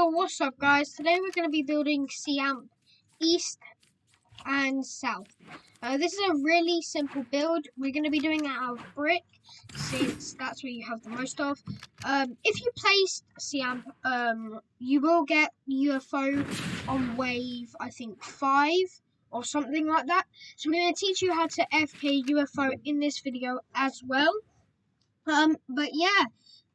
Well, what's up guys? Today we're going to be building CAMP East and South. This is a really simple build. We're going to be doing it out of brick since that's what you have the most of. If you place CAMP, you will get UFO on wave, I think 5 or something like that. So we're going to teach you how to FK UFO in this video as well. But yeah.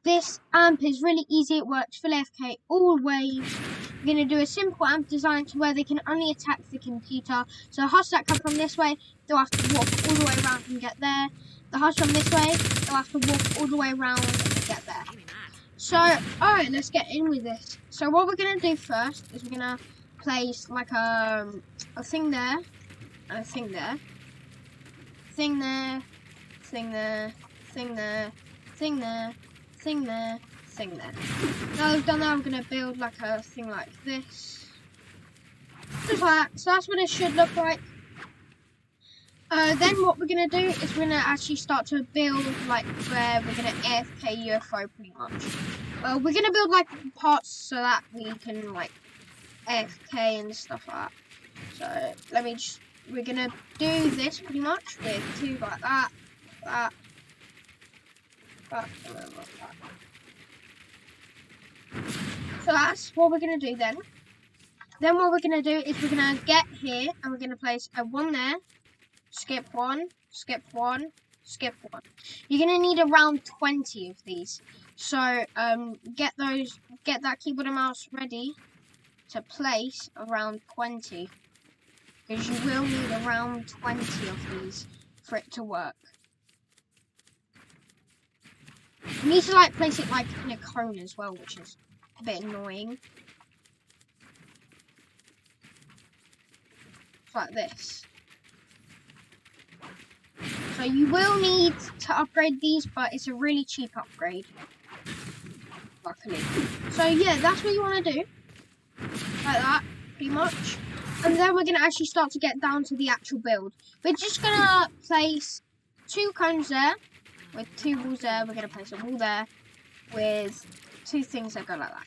This AMP is really easy, it works full AFK, all waves. We're going to do a simple AMP design to where they can only attack the computer. So the hush that come from this way, they'll have to walk all the way around and get there. The hush from this way, they'll have to walk all the way around and get there. So, alright, let's get in with this. So what we're going to do first is we're going to place like a thing there, and a thing there. Thing there, thing there, thing there, thing there. Thing there, thing there. Now I've done that, I'm going to build like a thing like this. Just like that. So that's what it should look like. Then what we're going to do is we're going to actually start to build like where we're going to AFK UFO pretty much. We're going to build like parts so that we can like AFK and stuff like that. So we're going to do this pretty much with two like that, that. So that's what we're going to do then. Then what we're going to do is we're going to get here and we're going to place a 1 there. Skip 1, skip 1, skip 1. You're going to need around 20 of these. So get that keyboard and mouse ready to place around 20. Because you will need around 20 of these for it to work. You need to like place it like in a cone as well, which is a bit annoying. Like this. So you will need to upgrade these, but it's a really cheap upgrade. Luckily. So yeah, that's what you want to do. Like that, pretty much. And then we're going to actually start to get down to the actual build. We're just going to place 2 cones there. With 2 walls there, we're going to place a wall there with 2 things that go like that.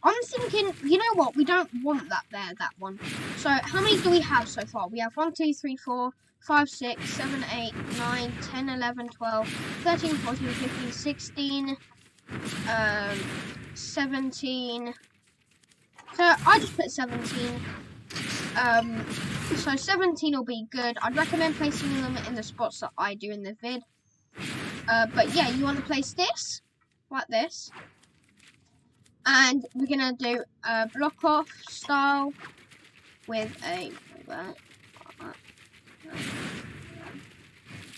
I'm thinking, you know what, we don't want that there, that one. So, how many do we have so far? We have 1, 2, 3, 4, 5, 6, 7, 8, 9, 10, 11, 12, 13, 14, 15, 16, 17. So, I just put 17. So 17 will be good. I'd recommend placing them in the spots that I do in the vid. But yeah, you want to place this, like this. And we're going to do a block off style with a...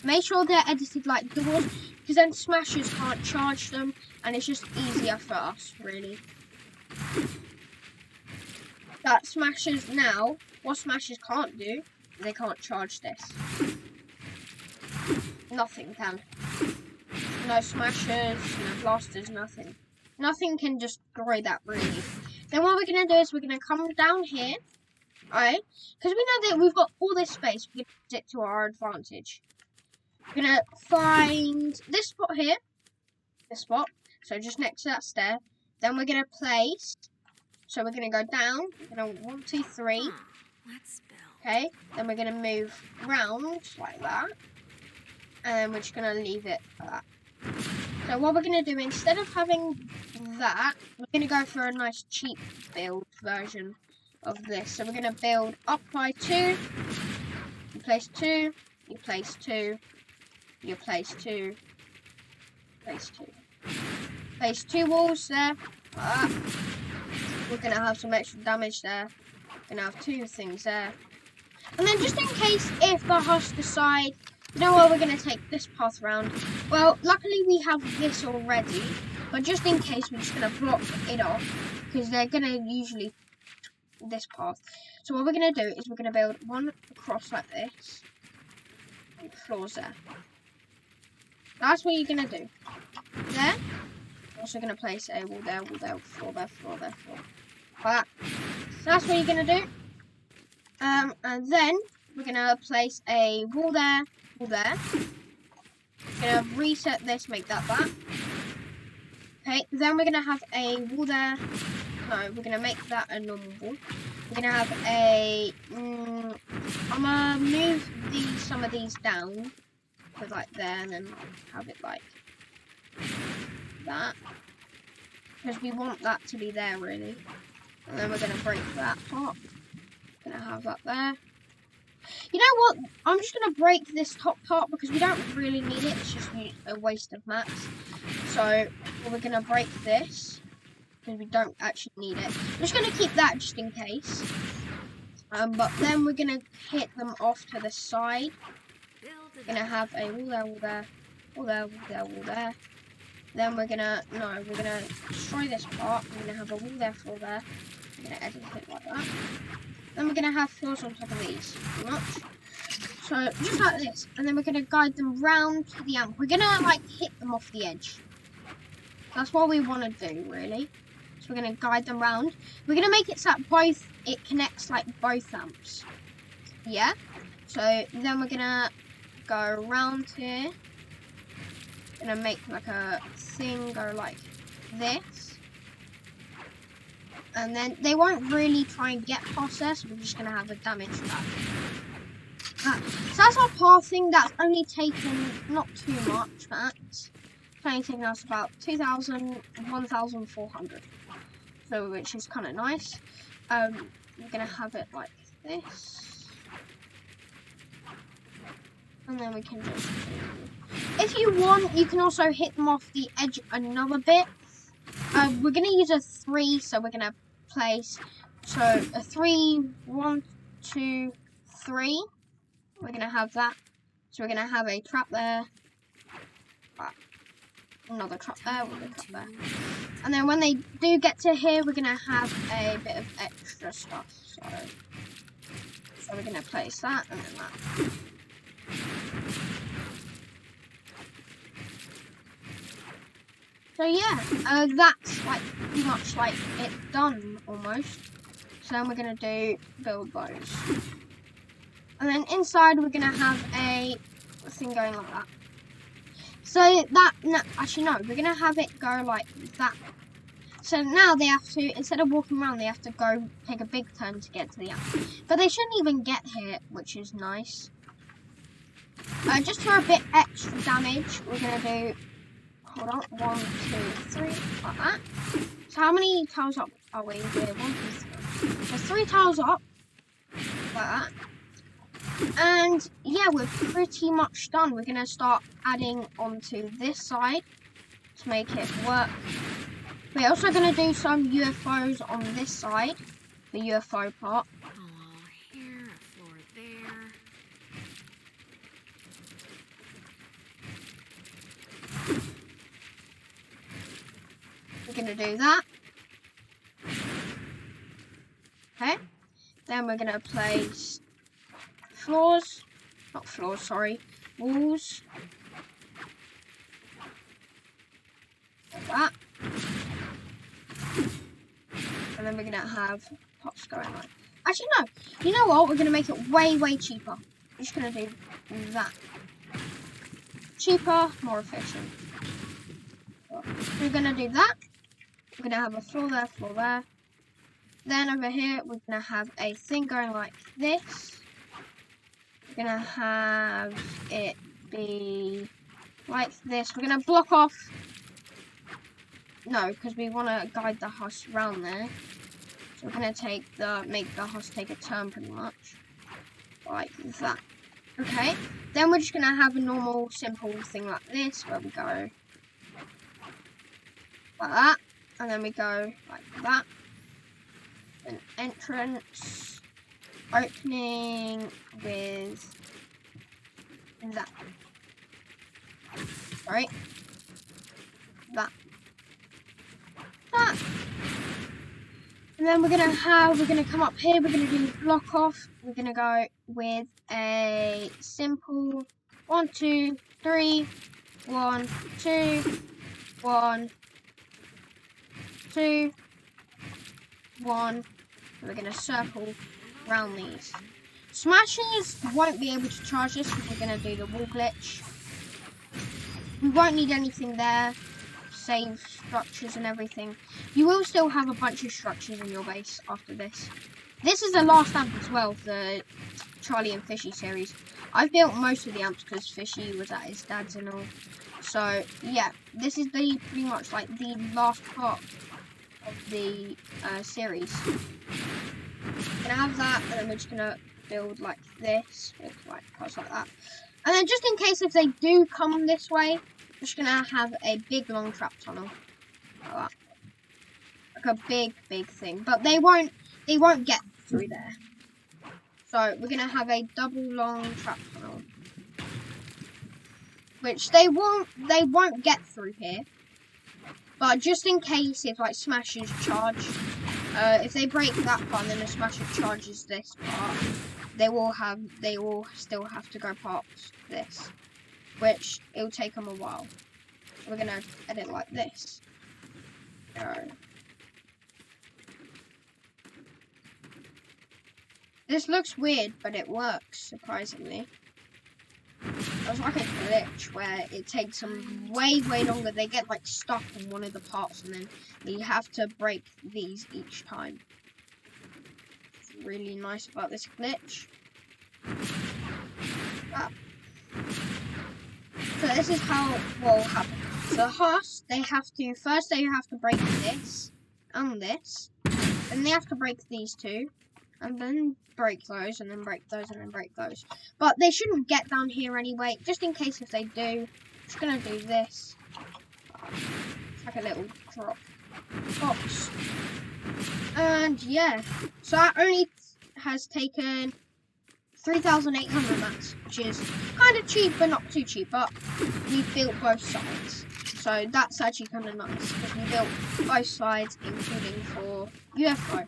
Make sure they're edited like doors, because then smashers can't charge them, and it's just easier for us, really. That smashers now, what smashers can't do, they can't charge this. Nothing can. No smashers, no blasters, nothing. Nothing can destroy that, really. Then what we're going to do is we're going to come down here, alright? Because we know that we've got all this space, we can use it to our advantage. We're going to find this spot here, this spot, so just next to that stair. Then we're going to place, so we're going to go down, we're going to 1, 2, 3. Okay, then we're going to move round like that. And then we're just going to leave it like that. So what we're going to do, instead of having that, we're going to go for a nice cheap build version of this. So we're going to build up by 2. You place 2. You place 2. You place 2. Place 2. Place 2 walls there. Like that. We're going to have some extra damage there. We're going to have 2 things there. And then just in case if the hush decide, you know what, we're going to take this path around. Well, luckily we have this already. But just in case, we're just going to block it off. Because they're going to usually this path. So what we're going to do is we're going to build one across like this. And floors there. That's what you're going to do. There. Also going to place a wall there, floor there, floor there, floor. Like that. So that's what you're going to do. And then we're going to place a wall there, wall there. We're going to reset this, make that back. Okay, then we're going to have a wall there, we're gonna make that a normal wall. We're gonna have a. I'm gonna move some of these down, to like there, and then have it like that, because we want that to be there really. And then we're gonna break that top. Gonna have that there. You know what? I'm just gonna break this top part because we don't really need it. It's just a waste of mats. So we're gonna break this because we don't actually need it. I'm just gonna keep that just in case. But then we're gonna hit them off to the side. We're gonna have a wall there, wall there, wall there, wall there, wall there. Then we're gonna destroy this part. We're gonna have a wall there, floor there. We're gonna edit it like that. Then we're gonna have floors on top of these, pretty much. So just like this, and then we're gonna guide them round to the amp. We're gonna like hit them off the edge. That's what we want to do, really. So we're gonna guide them round. We're gonna make it so that it connects like both amps. Yeah. So then we're gonna go around here. Gonna make like a thing go like this. And then they won't really try and get past there, so we're just going to have a damage back. So that's our pathing. That's only taken not too much, Max. It's only taken us about 1,400. So, which is kind of nice. We're going to have it like this. And then we can just... If you want, you can also hit them off the edge another bit. We're going to use a 3, so we're going to place, so a 3, 1, 2, 3. We're going to have that. So we're going to have a trap there. Another trap there, another trap there. And then when they do get to here, we're going to have a bit of extra stuff. So we're going to place that and then that. So yeah, that's like pretty much like it done almost. So then we're gonna build those, and then inside we're gonna have a thing going like that. So that actually no, we're gonna have it go like that. So now they have to, instead of walking around, they have to go take a big turn to get to the amp. But they shouldn't even get here, which is nice. Just for a bit extra damage, we're gonna do. Hold on, 1, 2, 3, like that. So how many tiles up are we here? 1, 2, 3. So 3 tiles up, like that. And yeah, we're pretty much done. We're gonna start adding onto this side to make it work. We're also gonna do some UFOs on this side, the UFO part. Here, a floor there. We're gonna do that. Okay. Then we're gonna place walls. Like that. And then we're gonna have pots going on. Actually no, you know what? We're gonna make it way, way cheaper. We're just gonna do that. Cheaper, more efficient. We're gonna do that. We're gonna have a floor there. Then over here, we're gonna have a thing going like this. We're gonna have it be like this. We're gonna block off. No, because we want to guide the house around there. So we're gonna make the house take a turn pretty much, like that. Okay. Then we're just gonna have a normal, simple thing like this, where we go like that, and then we go like that. An entrance, opening with that. Right? That. And then we're gonna come up here, we're gonna do block off. We're gonna go with a simple 1, 2, 3, 1, 2, 1, 2, 1. We're gonna circle around these. Smashers won't be able to charge this because we're gonna do the wall glitch. We won't need anything there. Save structures and everything. You will still have a bunch of structures in your base after this. This is the last amp as well, the Charlie and Fishy series. I've built most of the amps because Fishy was at his dad's and all. So yeah, this is the pretty much like the last part of the series. We're gonna have that, and then we're just gonna build like this with like parts like that. And then just in case if they do come this way, we're just gonna have a big long trap tunnel. Like that. Like a big thing. But they won't get through there. So we're gonna have a double long trap tunnel. Which they won't get through here. But just in case if like Smashers charge, if they break that part and then the Smasher charges this part, they will still have to go past this. Which it'll take them a while. We're gonna edit like this. This looks weird, but it works, surprisingly. There's like a glitch where it takes them way longer. They get like stuck on one of the parts and then you have to break these each time. What's really nice about this glitch. So this is how will happen. So Husk, they have to break this and this. And they have to break these two. And then break those, and then break those, and then break those. But they shouldn't get down here anyway. Just in case if they do, I'm just gonna do this. It's like a little crop box. And yeah, so that only has taken 3,800 mats, which is kind of cheap, but not too cheap. But we built both sides, so that's actually kind of nice because we built both sides, including for UFO.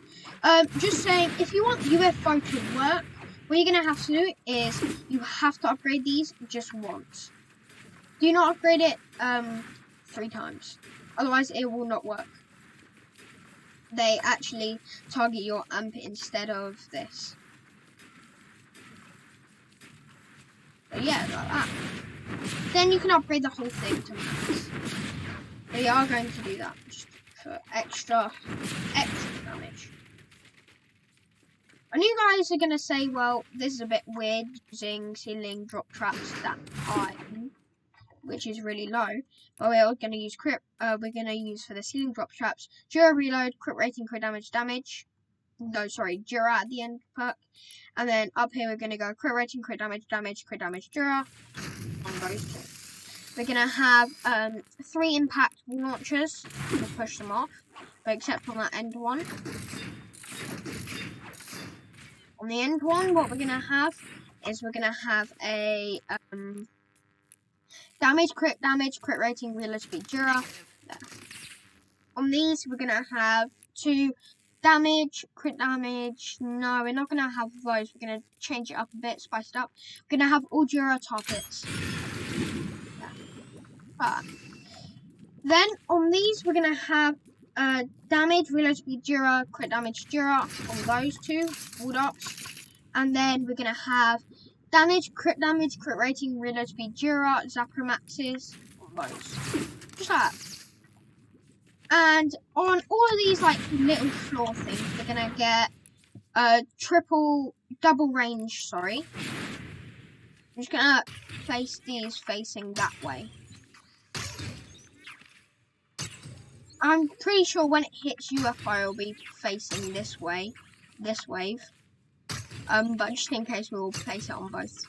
Just saying, if you want UFO to work, what you're gonna have to do is you have to upgrade these just once. Do not upgrade it 3 times, otherwise it will not work. They actually target your amp instead of this. But yeah, like that. Then you can upgrade the whole thing to max. We are going to do that just for extra damage. And you guys are gonna say, well, this is a bit weird using ceiling drop traps that high, which is really low. But we're gonna use we're gonna use for the ceiling drop traps Jura reload, crit rating, crit damage. No, sorry, Jura at the end perk. And then up here we're gonna go crit rating, crit damage, Jura on those two. We're gonna have 3 impact launchers to push them off, but except on that end one. On the end one, what we're gonna have is we're gonna have a crit rating, reload speed, Jura. There. On these, we're gonna have 2 damage, crit damage. No, we're not gonna have those. We're gonna change it up a bit, spice it up. We're gonna have all Jura targets. Then on these, we're gonna have damage, reload speed, Jura, crit damage, Jura on those 2 bulldogs. And then we're gonna have damage, crit rating, reload speed, Jura, Zapper maxes on those. Just like that. And on all of these like little floor things, we're gonna get double range, sorry. I'm just gonna place these facing that way. I'm pretty sure when it hits UFO, it'll be facing this way, this wave. But just in case, we will place it on both.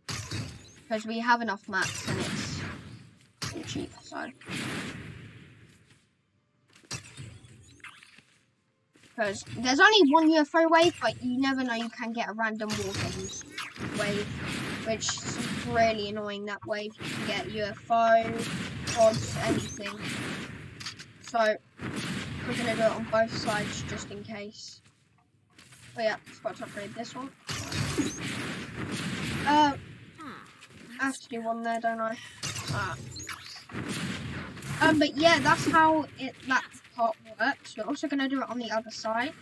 Because we have enough mats and it's pretty cheap, so. Because there's only one UFO wave, but you never know, you can get a random War Games wave. Which is really annoying, that wave. You can get UFO, pods, anything. So, we're going to do it on both sides, just in case. Oh yeah, forgot to upgrade this one. I have to do one there, don't I? But yeah, that's how that part works. We're also going to do it on the other side,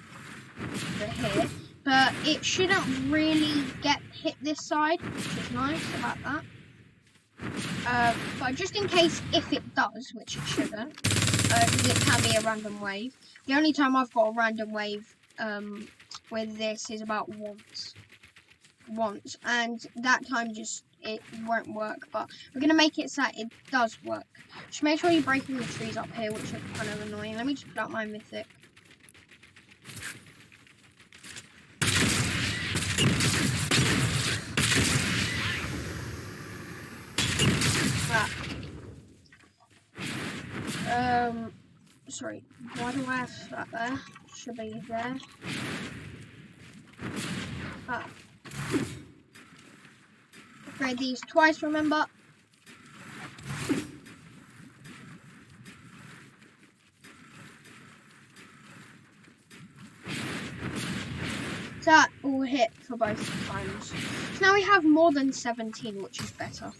over here. But it shouldn't really hit this side, which is nice about But just in case, if it does, which it shouldn't, because it can be a random wave. The only time I've got a random wave with this is about once, and that time just it won't work. But we're gonna make it so that it does work. Just make sure you break all the trees up here, which are kind of annoying. Let me just put out my mythic. Sorry, why do I have that there? Should be there. Upgrade these twice, remember? So that will hit for both times. So now we have more than 17, which is better.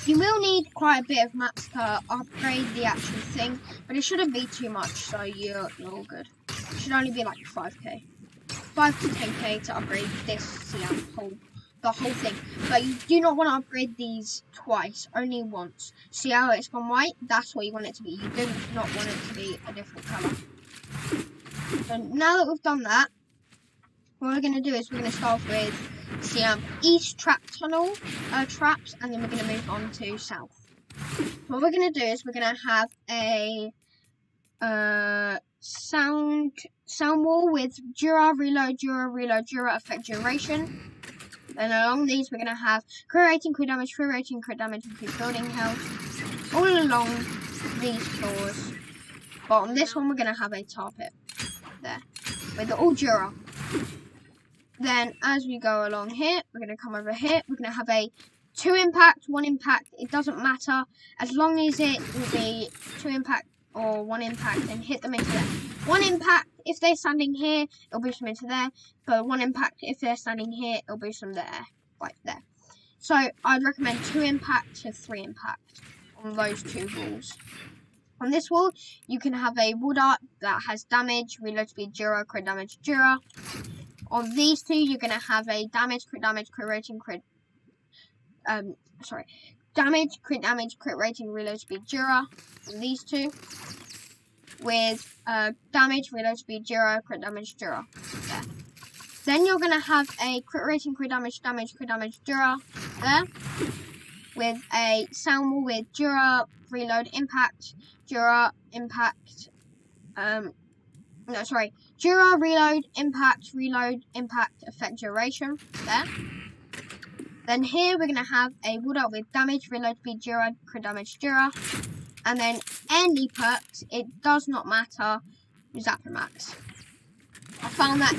You will need quite a bit of mats to upgrade the actual thing, but it shouldn't be too much, so you're all good. It should only be like 5k. 5 to 10k to upgrade this the whole thing. But you do not want to upgrade these twice, only once. See how it's gone white? That's what you want it to be. You do not want it to be a different colour. So now that we've done that, what we're going to do is we're going to start with east trap tunnel traps, and then we're going to move on to south. What we're going to do is we're going to have a sound wall with Jura, reload, Jura, effect duration. Then along these we're going to have crit rating, crit damage, increase building health, all along these floors. But on this one we're going to have a tar pit there with all Jura. Then as we go along here, we're going to come over here. We're going to have a 2 impact, 1 impact. It doesn't matter as long as it will be 2 impact or 1 impact and hit them into there. 1 impact if they're standing here, it'll boost them into there. But 1 impact if they're standing here, it'll boost them there, right there. So I'd recommend 2 impact to 3 impact on those 2 walls. On this wall, you can have a wall dart that has damage, reload speed, Jura, crit damage, Jura. On these 2, you're going to have a damage, crit rating, damage, crit rating, reload speed, Jura. On these 2, with damage, reload speed, Jura, crit damage, Jura. There. Then you're going to have a crit rating, crit damage, Jura. There. With a sound wall with Jura, reload, impact, Jura, impact, Jura, reload, impact, effect duration, there. Then here we're going to have a wall dart with damage, reload speed, Jura, crit damage, Jura. And then any perks, it does not matter, Zapper Max. I found that,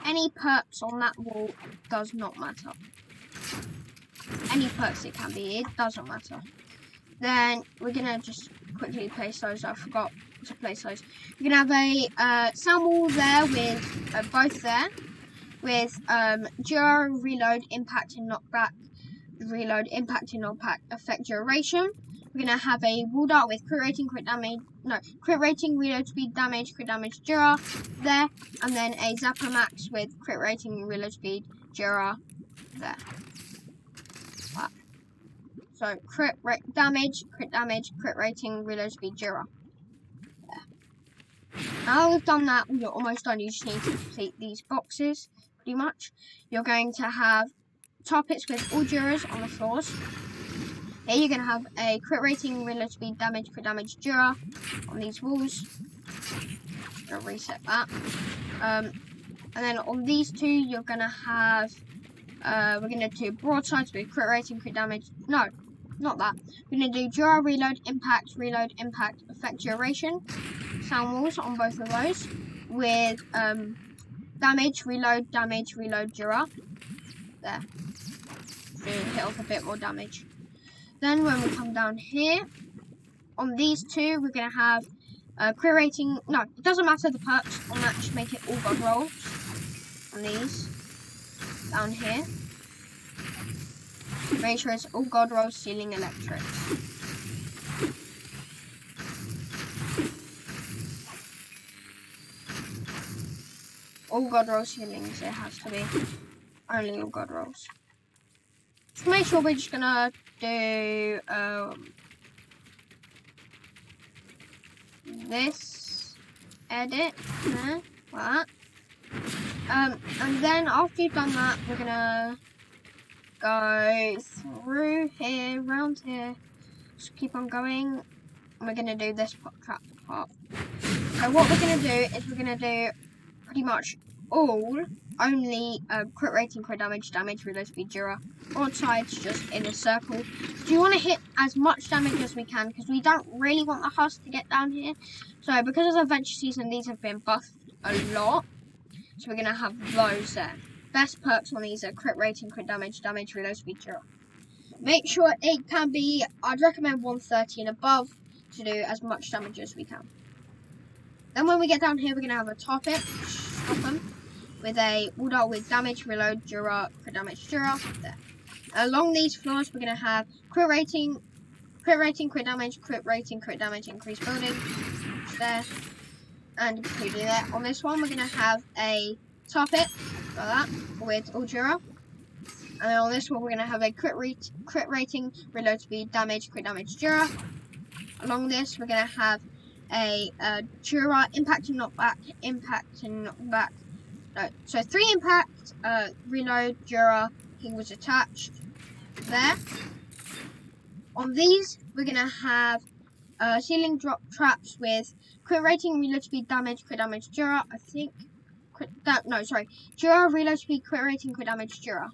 any perks on that wall does not matter. Any perks it can be, it doesn't matter. Then we're going to just quickly place those. I forgot to place those. You're going to have a sound wall there with both there. With Jura, reload, impact and knockback. Reload, impact and knockback, effect duration. We're going to have a wall dart with crit rating, reload speed, damage, crit damage, Jura there. And then a Zapper Max with crit rating, reload speed, Jura there. So crit damage, crit rating, reload speed, Jura. There. Now we've done that, we're almost done. You just need to complete these boxes, pretty much. You're going to have tar pits with all Juras on the floors. Here you're going to have a crit rating, reload speed, damage, crit damage, Jura on these walls. I'm going to reset that. And then on these 2, you're going to have, we're going to do broadsides with crit rating, crit damage. No, not that. We're going to do Jura, reload, impact, effect duration. Sound walls on both of those. With damage, reload, Jura. There. So hit off a bit more damage. Then when we come down here, on these 2, we're going to have crit rating. No, it doesn't matter the perks on that, just make it all god rolls. On these, down here. Make sure it's all god rolls, ceiling electrics. all god roll ceilings. It has to be only all god rolls. Just make sure we're just gonna do this edit there, like that. And then after you've done that, we're gonna go through here, round here. Just keep on going. And we're gonna do this trap part. So what we're gonna do is we're gonna do pretty much all only crit rating, crit damage, reload speed, Jura. Broadsides just in a circle. So you want to hit as much damage as we can because we don't really want the husk to get down here. So because of Adventure Season, these have been buffed a lot. So we're gonna have those there. Best perks on these are crit rating, crit damage, reload speed, Jura. Make sure it can be, I'd recommend 130 and above to do as much damage as we can. Then when we get down here, we're going to have a top it, stop them, with a wall art with damage, reload, Jura, crit damage, Jura, there. Along these floors, we're going to have crit rating, crit damage, increase building, there, and including there. On this one, we're going to have a top it, like that, with all Jura. And then on this one, we're going to have a crit rating, reload speed, crit damage, Jura. Along this, we're going to have a Jura, impact and knockback. No, so 3 impact, reload, Jura, he was attached there. On these, we're going to have ceiling drop traps with crit rating, reload speed, crit damage, Jura, I think. Jura, reload speed, crit rating, crit damage, Jura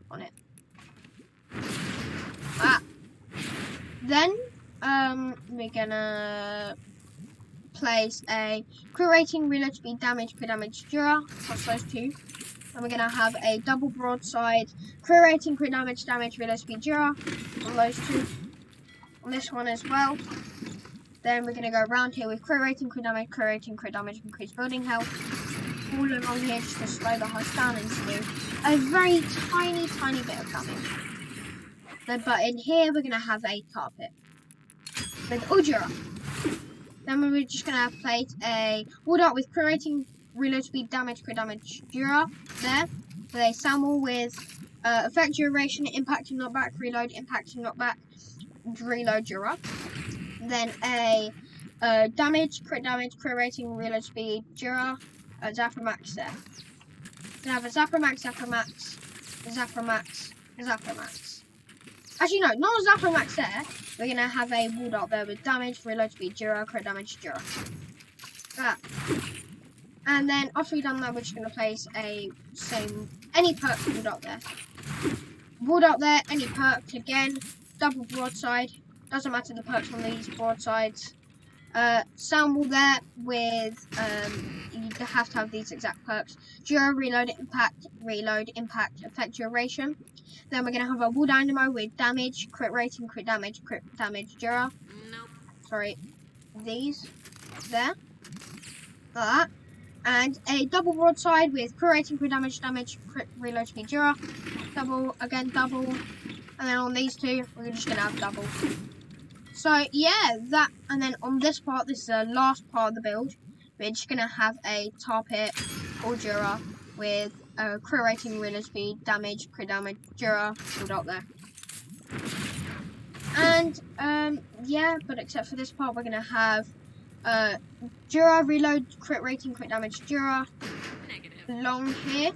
on it. Then, we're going to place a crit rating, reload speed, crit damage, Jura, plus those 2. And we're going to have a double broadside, crit rating, crit damage, reload speed, Jura, on those 2. On this one as well. Then we're going to go around here with crit rating, crit damage, increase building health. All along here just to slow the husk down and do a very tiny bit of damage. But in here, we're going to have a carpet with Jura. Then we're just going to place a wall art with crit rating, reload speed, crit damage, Jura there. With a Samuel with effect duration, impact and knockback, reload, reload Jura. Then a crit rating, reload speed, Jura, Zapramax there. We're going to have a Zapramax. Actually, no, not a Zapramax there. We're going to have a wall art there with damage, reload speed, Jura, crit damage, Jura. That. And then after we've done that, we're just going to place any perk wall art there. Wall art there, any perk, again, double broadside. Doesn't matter the perks on these broadsides. Sound wall there with, you have to have these exact perks. Jura, reload, impact, effect duration. Then we're going to have a wall dynamo with damage, crit rating, crit damage, Jura. Nope. Sorry, these there. Like that. And a double broadside with crit rating, crit damage, crit reload speed, Jura. Double. And then on these 2, we're just going to have double. So yeah, that, and then on this part, this is the last part of the build. We're just going to have a tar pit or Jura with crit rating, reload speed, crit damage, Jura, pulled up there. And yeah, but except for this part, we're going to have Jura, reload, crit rating, crit damage, Jura, Negative. along here.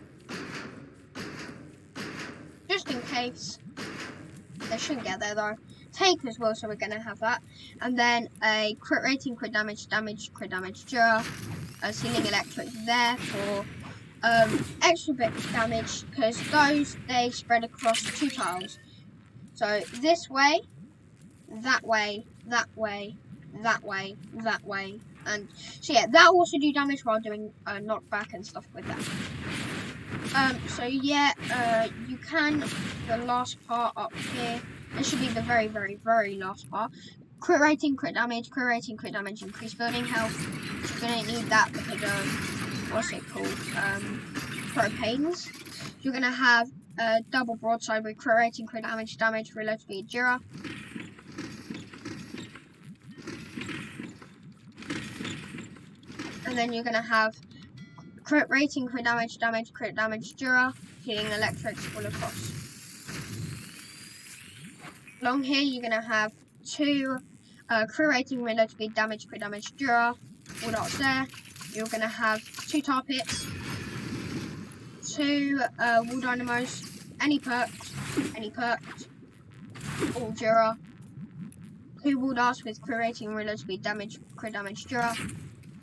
Just in case. They shouldn't get there though. Take as well, so we're going to have that. And then a crit rating, crit damage, crit damage, Jura. A ceiling electric there for extra bit of damage, because those, they spread across 2 tiles. So this way, that way, that way, that way, that way. And so yeah, that also do damage while doing knockback and stuff with that. So yeah, you can, the last part up here, this should be the very, very, very last part. Crit rating, crit damage, increase building health. You're going to need that because of, what's it called, propanes. You're going to have a double broadside with crit rating, crit damage, reload speed, Jura. And then you're going to have Crit rating, crit damage, crit damage, Dura, healing electrics all across. Along here, you're going to have 2 crit rating, reload speed, damage, crit damage, Dura, all dots there. You're going to have 2 tar pits, 2 wall dynamos, any perks, all Dura, 2 wall darts with crit rating, reload speed, damage, crit damage, Dura,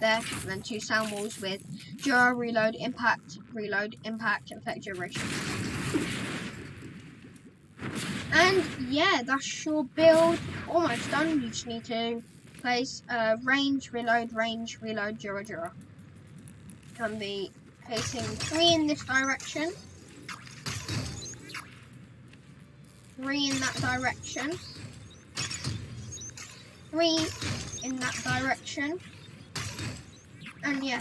there, and then 2 sound walls with Dura, reload, impact, effect duration. And yeah, that's your build almost done. You just need to place range, reload, Dura. Can be placing 3 in this direction, 3 in that direction, 3 in that direction, and yeah,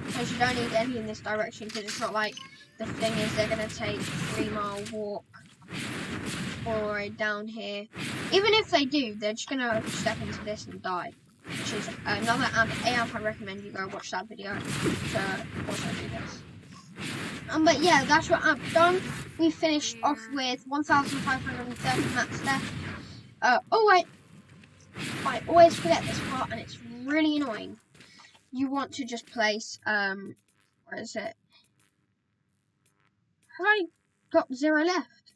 because you don't need any in this direction, because it's not like the thing is they're going to take 3-mile walk all the way down here. Even if they do, they're just going to step into this and die, which is another amp. I recommend you go watch that video to also do this. But yeah, that's your amp done. We finished off with 1,530 mats left. Oh wait, I always forget this part and it's really annoying. You want to just place, where is it? Have I got 0 left?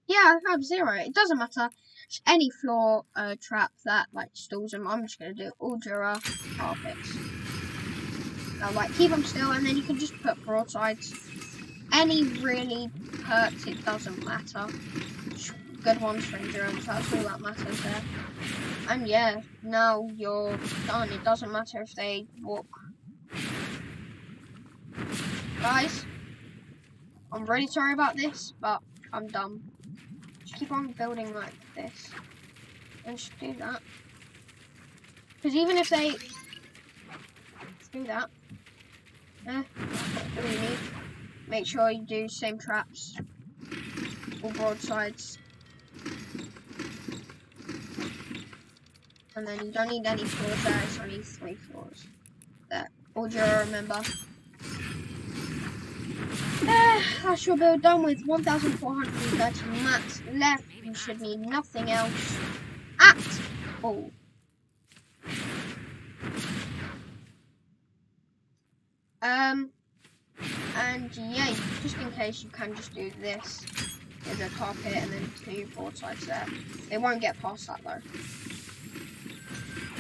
Yeah, I have 0. It doesn't matter. Just any floor trap that like stalls them. I'm just gonna do all Dura carpets. Now, like keep them still, and then you can just put broadsides. Any really perks, it doesn't matter. Just good ones for endurance. That's all that matters there. And yeah, now you're done. It doesn't matter if they walk. Guys, I'm really sorry about this, but I'm done. Just keep on building like this. And just do that. Because even if they do that, that's all you need. Make sure you do same traps. All broadsides. And then you don't need any floors there, it's only 3 floors. There. All Dura, remember. That's your build done with 1,430 mats left. You should need nothing else at all. And yeah, just in case, you can just do this. There's a tar pit and then 2 broadsides there. They won't get past that though.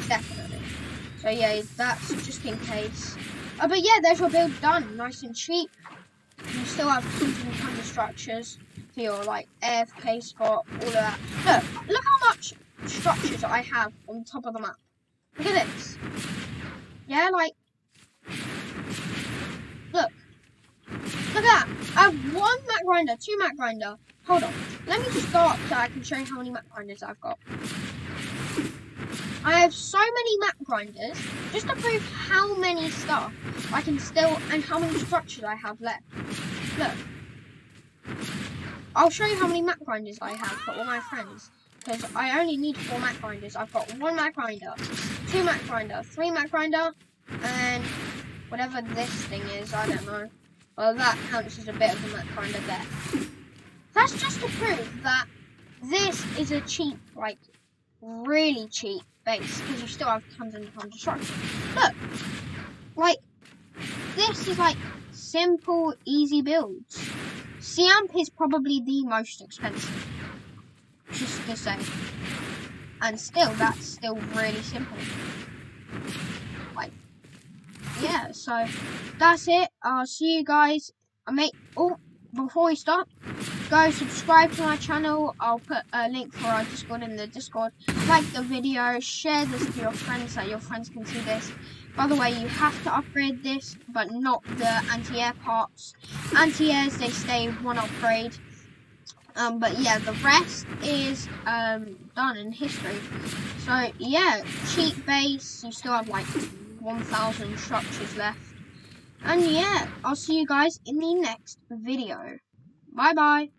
Definitely. So yeah, that's just in case. But yeah, there's your build done. Nice and cheap. You still have tons of structures for your like AFK spot, all of that. Look how much structures I have on top of the map. Look at this. Yeah, like look at that. I have 1 mat grinder, 2 mat grinder. Hold on. Let me just go up so I can show you how many mat grinders I've got. I have so many mat grinders just to prove how many stuff I can still and how many structures I have left. Look. I'll show you how many mat grinders I have for all my friends. Because I only need 4 mat grinders. I've got 1 mat grinder, 2 mat grinder, 3 mat grinder, and whatever this thing is, I don't know. Well, that counts as a bit of a mat grinder there. That's just to prove that this is a cheap, like, really cheap base. Because you still have tons and tons of structure. Look! Like, this is like simple, easy builds. Ciamp is probably the most expensive. Just to say. And still, that's still really simple. Like, yeah, so that's it. I'll see you guys. Before we stop, go subscribe to my channel. I'll put a link for our Discord in the Discord. Like the video, share this to your friends so your friends can see this. By the way, you have to upgrade this, but not the anti-air parts. Anti-airs, they stay 1 upgrade. But yeah, the rest is done in history. So yeah, cheap base. You still have like 1,000 structures left. And yeah, I'll see you guys in the next video. Bye bye.